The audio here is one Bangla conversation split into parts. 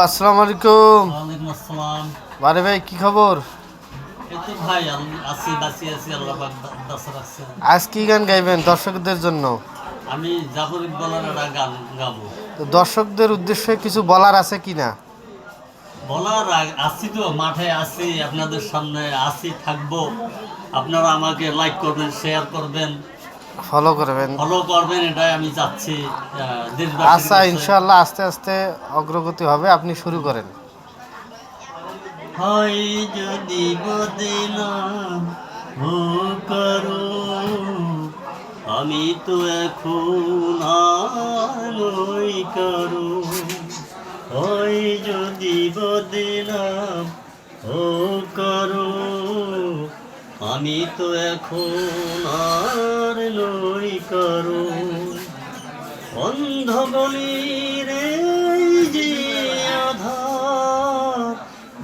আসসালামু আলাইকুম। ওয়ালাইকুম আসসালাম। বারে ভাই, কি খবর? এই তো ভাই আছি আছি আল্লাহ পাক বাঁচা রাখছেন। আজ কি গান গাইবেন দর্শকদের জন্য? আমি জাফর ইকবালের একটা গান গাবো। তো দর্শকদের উদ্দেশ্যে কিছু বলার আছে কি না? আছি তো মাঠে আছি, আপনাদের সামনে আছি, থাকবো। আপনারা আমাকে লাইক করবেন, শেয়ার করবেন, ফলো করবেন। ফলো করবেন, এটাই আমি চাচ্ছি দেশবাসীর আচ্ছা, কাছে। ইনশাআল্লাহ আস্তে আস্তে অগ্রগতি হবে, আপনি শুরু করেন। হয় যদি বদনাম ও করো, আমি তো এখন আর নই কারো। হয় যদি বদনাম ও করো, আমি তো এখন আর নই কারো। অন্ধগণের এই যে আধার,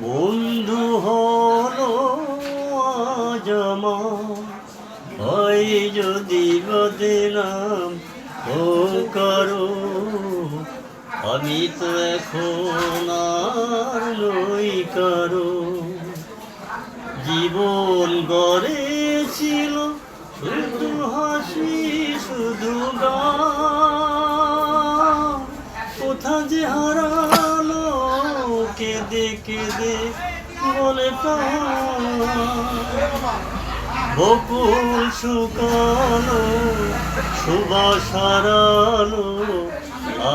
বন্ধু হলো আজ আমার। হয় যদি বদনাম ও করো, আমি তো এখন আর নই কারো। জীবন গড়েছিল শুধু হাসি, শুধু গান, কোথা যে হারালো কেঁদে কেঁদে বলে বকুল শুকানো, সুবাস হারালো,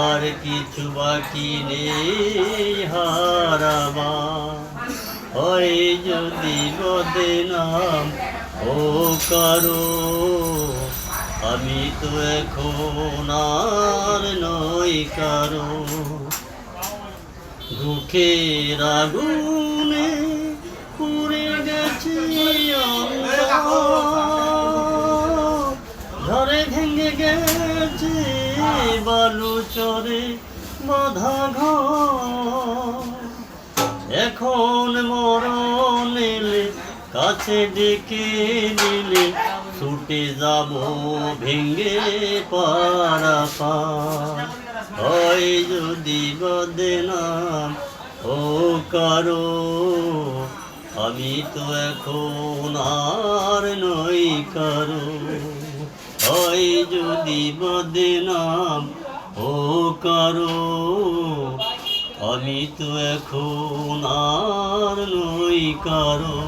আর কিছু বাকি নেই হারাবা। হয় যদি বদনাম ও কারো, আমি তো এখন আর নই কারো। দুঃখের আগুনে পুড়ে গেছে ঝড়ে ভেঙে গেছে বালু চরে বাঁধা ঘর। এখন মরণ এলে কাছে ডেকে নিলে, ছুটে যাব ভেঙে পারা পার। হয় যদি বদনাম ও কারো, আমি তো এখন আর নই কারো। হয় যদি বদনাম ও কারো, আমি তো এখন আর নই কারো।